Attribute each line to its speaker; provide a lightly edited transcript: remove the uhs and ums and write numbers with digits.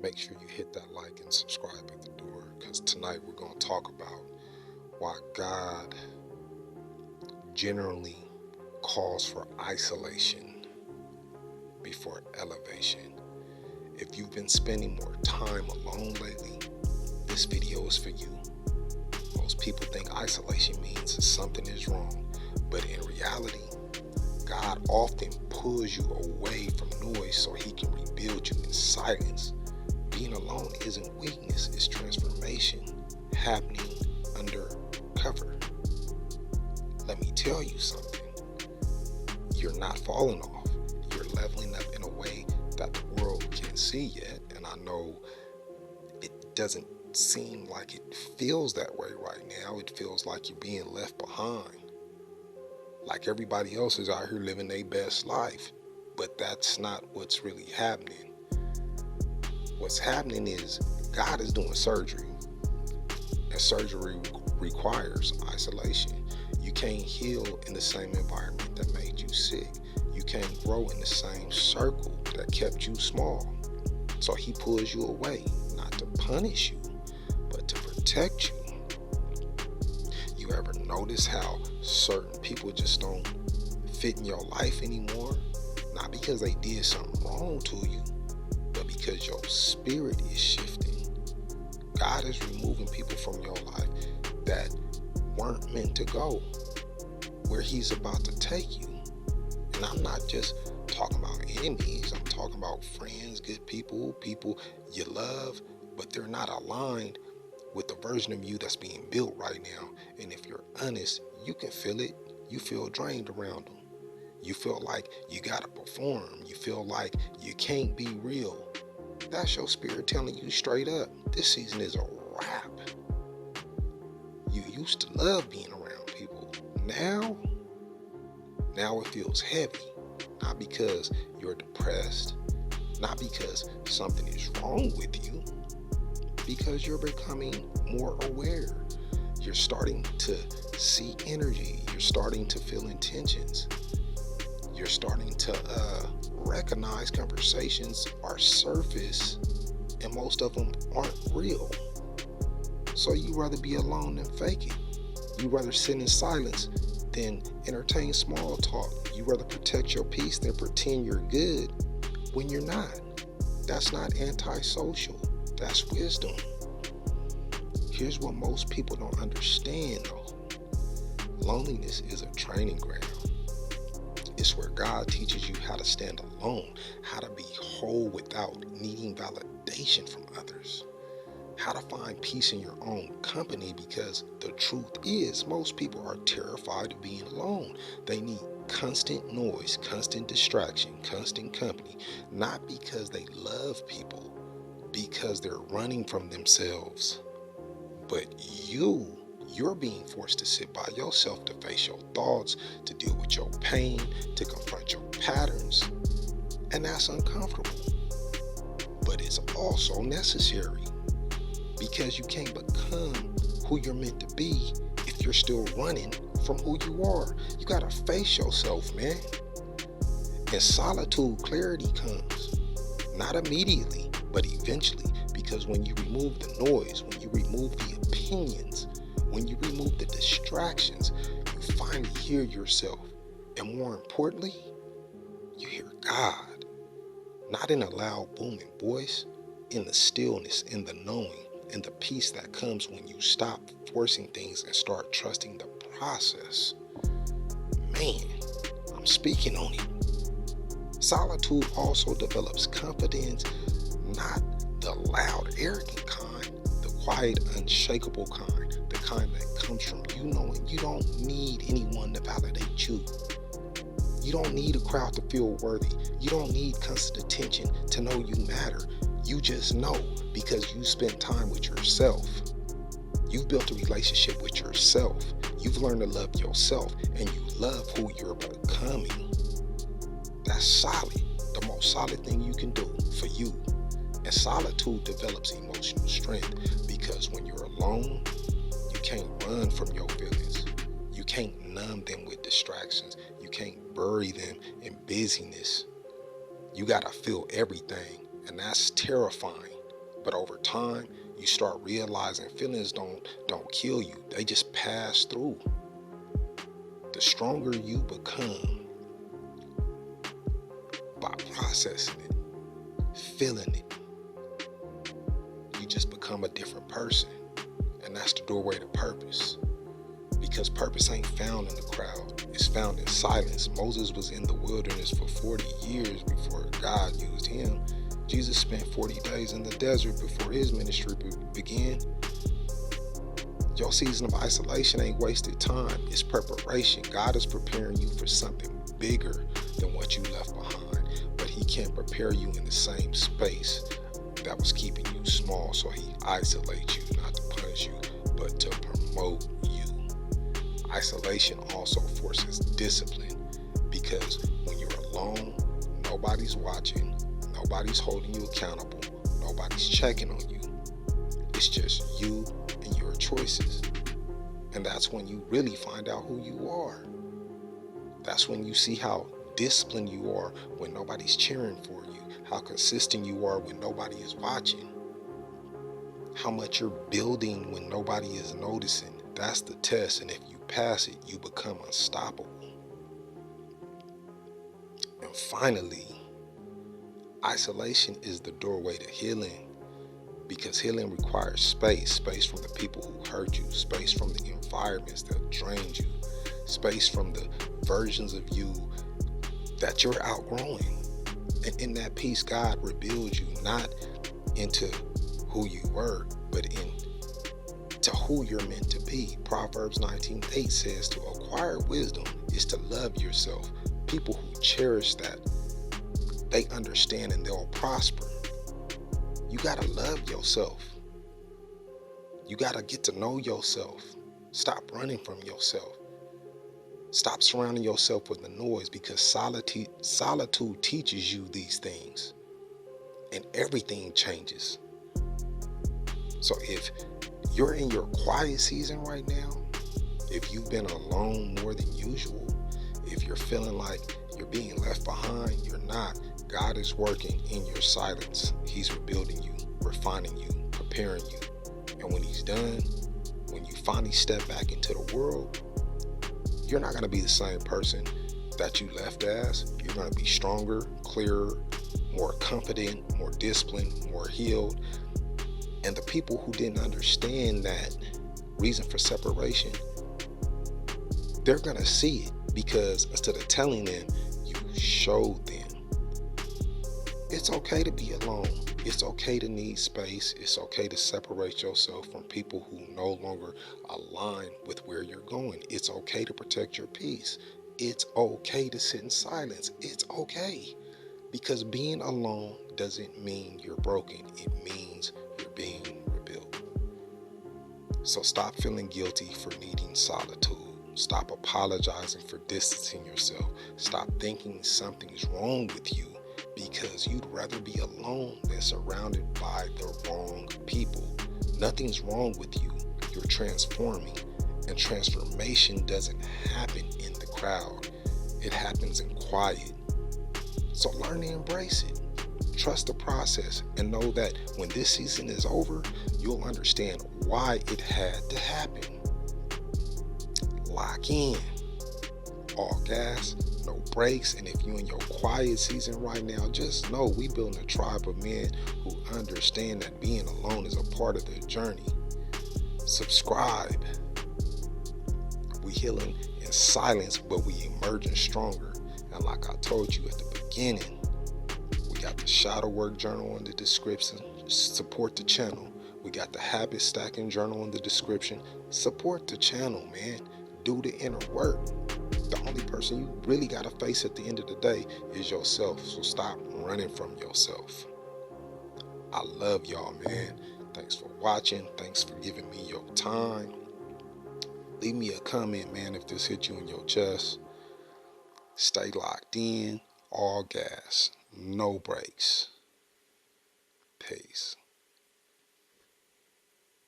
Speaker 1: make sure you hit that like and subscribe at the door, because tonight we're going to talk about why God generally calls for isolation before elevation. If you've been spending more time alone lately, this video is for you. Most people think isolation means something is wrong, but in reality, God often pulls you away from noise so he can rebuild you in silence. Being alone isn't weakness, it's transformation happening under cover. Let me tell you something. You're not falling off. You're leveling up in a way that the world can't see yet. And I know it doesn't seem like it feels that way right now. It feels like you're being left behind. Like everybody else is out here living their best life. But that's not what's really happening. What's happening is God is doing surgery. And surgery requires isolation. You can't heal in the same environment that made you sick. You can't grow in the same circle that kept you small. So he pulls you away, not to punish you, but to protect you. You ever notice how certain people just don't fit in your life anymore? Not because they did something wrong to you, but because your spirit is shifting. God is removing people from your life that weren't meant to go where he's about to take you. And I'm not just talking about enemies. I'm talking about friends, good people, people you love, but they're not aligned with the version of you that's being built right now. And if you're honest, you can feel it. You feel drained around them. You feel like you gotta perform. You feel like you can't be real. That's your spirit telling you straight up, this season is a wrap. You used to love being around people. Now it feels heavy. Not because you're depressed, not because something is wrong with you, because you're becoming more aware. You're starting to see energy. You're starting to feel intentions. You're starting to recognize conversations are surface and most of them aren't real. So you rather be alone than fake it. You rather sit in silence than entertain small talk. You rather protect your peace than pretend you're good when you're not. That's not antisocial. That's wisdom. Here's what most people don't understand though. Loneliness is a training ground. It's where God teaches you how to stand alone, how to be whole without needing validation from others, how to find peace in your own company, because the truth is most people are terrified of being alone. They need constant noise, constant distraction, constant company, not because they love people, because they're running from themselves. But you're being forced to sit by yourself, to face your thoughts, to deal with your pain, to confront your patterns. And that's uncomfortable. But it's also necessary, because you can't become who you're meant to be if you're still running from who you are. You gotta face yourself, man. In solitude, clarity comes. Not immediately, but eventually. Because when you remove the noise, when you remove the opinions, when you remove the distractions, you finally hear yourself. And more importantly, you hear God. Not in a loud booming voice, in the stillness, in the knowing, in the peace that comes when you stop forcing things and start trusting the process. Man, I'm speaking on it. Solitude also develops confidence, not the loud, arrogant kind, the quiet, unshakable kind, the kind that comes from you knowing you don't need anyone to validate you. You don't need a crowd to feel worthy. You don't need constant attention to know you matter. You just know because you spent time with yourself. You've built a relationship with yourself. You've learned to love yourself, and you love who you're becoming. That's solid. The most solid thing you can do for you. And solitude develops emotional strength, because when you're alone, you can't run from your feelings. You can't numb them with distractions. You can't bury them in busyness. You gotta feel everything, and that's terrifying. But over time, you start realizing feelings don't kill you. They just pass through. The stronger you become by processing it, feeling it, you just become a different person. And that's the doorway to purpose. Because purpose ain't found in the crowd. It's found in silence. Moses was in the wilderness for 40 years before God used him. Jesus spent 40 days in the desert before his ministry began. Your season of isolation ain't wasted time. It's preparation. God is preparing you for something bigger than what you left behind. But he can't prepare you in the same space that was keeping you small. So he isolates you, not to punish you, but to promote you. Isolation also forces discipline, because when you're alone, nobody's watching, nobody's holding you accountable, nobody's checking on you. It's just you and your choices. And that's when you really find out who you are. That's when you see how disciplined you are when nobody's cheering for you, how consistent you are when nobody is watching, how much you're building when nobody is noticing. That's the test, and if you pass it, you become unstoppable. And finally, isolation is the doorway to healing, because healing requires space from the people who hurt you, space from the environments that drained you, space from the versions of you that you're outgrowing. And in that peace, God rebuilds you, not into who you were, but into who you're meant to be. Proverbs 19:8 says to acquire wisdom is to love yourself. People who cherish that, they understand and they'll prosper. You gotta love yourself. You gotta get to know yourself. Stop running from yourself. Stop surrounding yourself with the noise, because solitude teaches you these things, and everything changes. So if you're in your quiet season right now, if you've been alone more than usual, if you're feeling like you're being left behind, you're not. God is working in your silence. He's rebuilding you, refining you, preparing you. And when he's done, when you finally step back into the world, you're not going to be the same person that you left as. You're going to be stronger, clearer, more confident, more disciplined, more healed. And the people who didn't understand that reason for separation, they're going to see it, because instead of telling them, you showed them. It's okay to be alone. It's okay to need space. It's okay to separate yourself from people who no longer align with where you're going. It's okay to protect your peace. It's okay to sit in silence. It's okay. Because being alone doesn't mean you're broken. It means you're being rebuilt. So stop feeling guilty for needing solitude. Stop apologizing for distancing yourself. Stop thinking something's wrong with you, because you'd rather be alone than surrounded by the wrong people. Nothing's wrong with you. You're transforming. And transformation doesn't happen in the crowd. It happens in quiet. So learn to embrace it. Trust the process, and know that when this season is over, you'll understand why it had to happen. Lock in. All gas, no breaks. And if you're in your quiet season right now, just know we building a tribe of men who understand that being alone is a part of their journey. Subscribe. We healing in silence, but we emerging stronger. And like I told you at the beginning, we got the shadow work journal in the description. Support the channel. We got the habit stacking journal in the description. Support the channel, man. Do the inner work. The only person you really got to face at the end of the day is yourself. So stop running from yourself. I love y'all, man. Thanks for watching. Thanks for giving me your time. Leave me a comment, man, if this hit you in your chest. Stay locked in. All gas. No breaks. Peace.